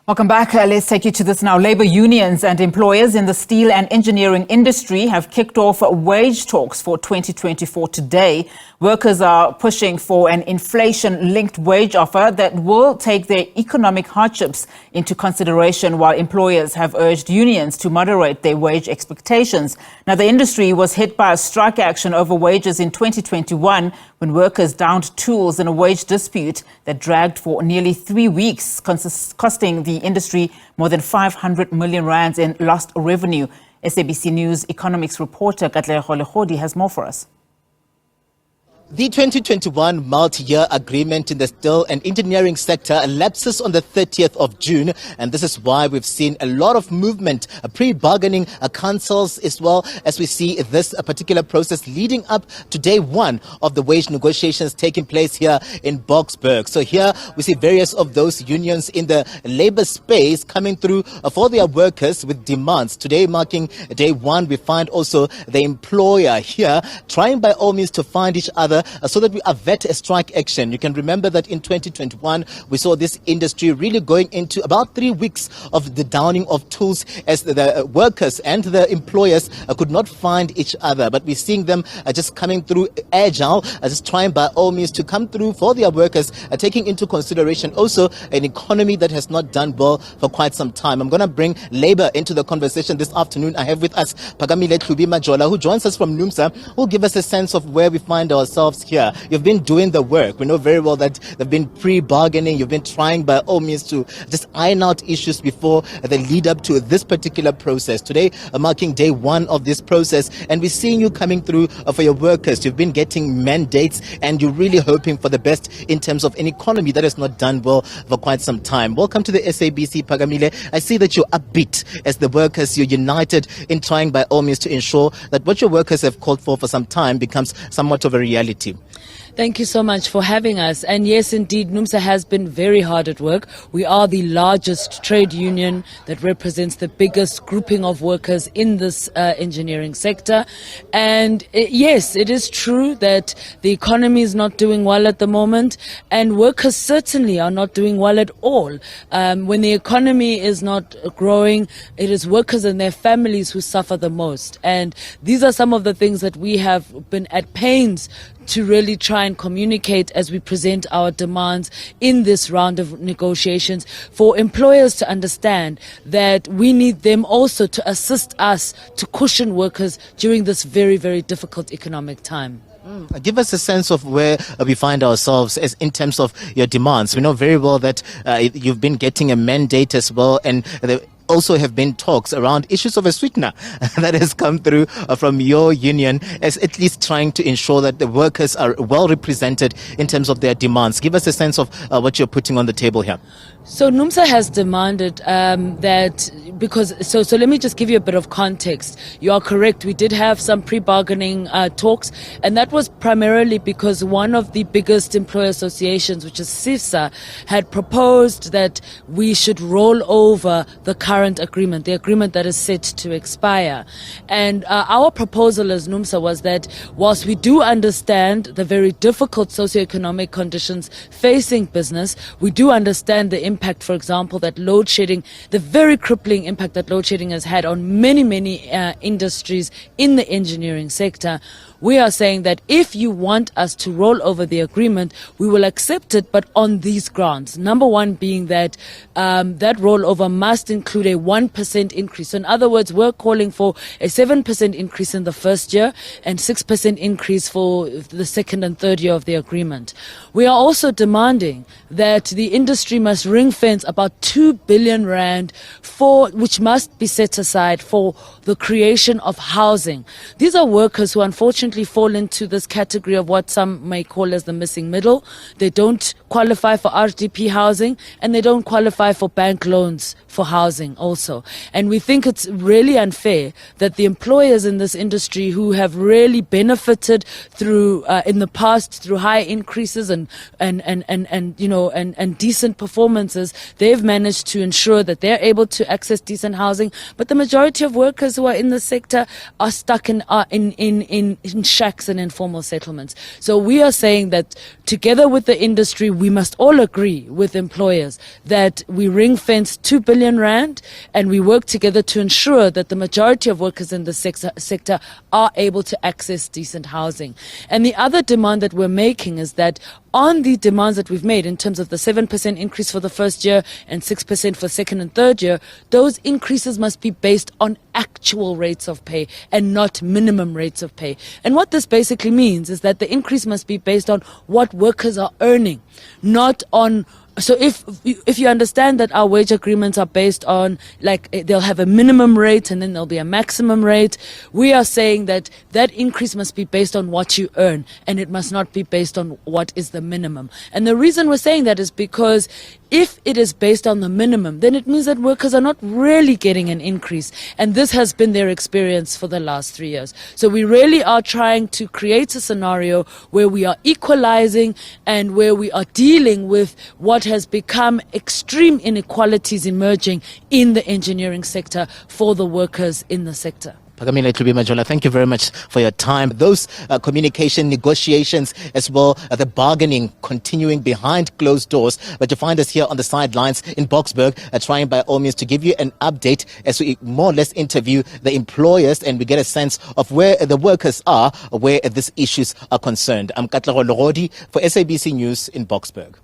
Welcome back. Let's take you to this now. Labour unions and employers in the steel and engineering industry have kicked off wage talks for 2024 today. Workers are pushing for an inflation-linked wage offer that will take their economic hardships into consideration, while employers have urged unions to moderate their wage expectations. Now, the industry was hit by a strike action over wages in 2021 when workers downed tools in a wage dispute that dragged for nearly 3 weeks, costing the industry more than 500 million rands in lost revenue. SABC News Economics reporter Katlego Legodi has more for us. The 2021 multi-year agreement in the steel and engineering sector lapses on the 30th of June, and this is why we've seen a lot of movement, pre-bargaining councils, as well as we see this particular process leading up to day one of the wage negotiations taking place here in Boksburg. So here we see various of those unions in the labor space coming through for their workers with demands. Today marking day one, we find also the employer here trying by all means to find each other so that we avert a strike action. You can remember that in 2021, we saw this industry really going into about 3 weeks of the downing of tools as the workers and the employers could not find each other. But we're seeing them just coming through agile, just trying by all means to come through for their workers, taking into consideration also an economy that has not done well for quite some time. I'm going to bring labor into the conversation this afternoon. I have with us Katlego Legodi, who joins us from NUMSA, who will give us a sense of where we find ourselves here. You've been doing the work. We know very well that they've been pre-bargaining. You've been trying by all means to just iron out issues before the lead up to this particular process. Today, marking day one of this process, and we're seeing you coming through for your workers. You've been getting mandates, and you're really hoping for the best in terms of an economy that has not done well for quite some time. Welcome to the SABC, Pagamile. I see that you're upbeat as the workers. You're united in trying by all means to ensure that what your workers have called for some time becomes somewhat of a reality. Thank you so much for having us. And yes, indeed, NUMSA has been very hard at work. We are the largest trade union that represents the biggest grouping of workers in this engineering sector. And yes, it is true that the economy is not doing well at the moment, and workers certainly are not doing well at all. When the economy is not growing, it is workers and their families who suffer the most. And these are some of the things that we have been at pains to really try and communicate as we present our demands in this round of negotiations, for employers to understand that we need them also to assist us to cushion workers during this very, very difficult economic time. Give us a sense of where we find ourselves as in terms of your demands. We know very well that you've been getting a mandate as well, and also have been talks around issues of a sweetener that has come through from your union, as at least trying to ensure that the workers are well represented in terms of their demands. Give us a sense of what you're putting on the table here. So NUMSA has demanded that, because, so let me just give you a bit of context. You are correct, we did have some pre-bargaining talks, and that was primarily because one of the biggest employer associations, which is SIFSA, had proposed that we should roll over the current agreement, the agreement that is set to expire. And our proposal as NUMSA was that whilst we do understand the very difficult socioeconomic conditions facing business, we do understand the impact, for example, that load shedding, the very crippling impact that load shedding has had on many industries in the engineering sector. We are saying that if you want us to roll over the agreement, we will accept it, but on these grounds. Number one being that that rollover must include a 1% increase. So in other words, we're calling for a 7% increase in the first year and 6% increase for the second and third year of the agreement. We are also demanding that the industry must ring fence about 2 billion rand which must be set aside for the creation of housing. These are workers who unfortunately fall into this category of what some may call as the missing middle. They don't qualify for RDP housing, and they don't qualify for bank loans for housing. also. And we think it's really unfair that the employers in this industry who have really benefited through in the past through high increases and decent performances, they've managed to ensure that they're able to access decent housing, but the majority of workers who are in the sector are stuck in shacks and informal settlements. So we are saying that together with the industry, we must all agree with employers that we ring fence 2 billion rand and we work together to ensure that the majority of workers in the sector are able to access decent housing. And the other demand that we're making is that on the demands that we've made in terms of the 7% increase for the first year and 6% for second and third year, those increases must be based on actual rates of pay and not minimum rates of pay. And what this basically means is that the increase must be based on what workers are earning, not on. So if you understand that our wage agreements are based on, like, they'll have a minimum rate and then there'll be a maximum rate, we are saying that that increase must be based on what you earn and it must not be based on what is the minimum. And the reason we're saying that is because if it is based on the minimum, then it means that workers are not really getting an increase. And this has been their experience for the last 3 years. So we really are trying to create a scenario where we are equalizing and where we are dealing with what has become extreme inequalities emerging in the engineering sector for the workers in the sector. Phakamile Majola, thank you very much for your time. Those communication negotiations as well, the bargaining continuing behind closed doors. But you find us here on the sidelines in Boksburg, trying by all means to give you an update as we more or less interview the employers and we get a sense of where the workers are, where these issues are concerned. I'm Katlego Legodi for SABC News in Boksburg.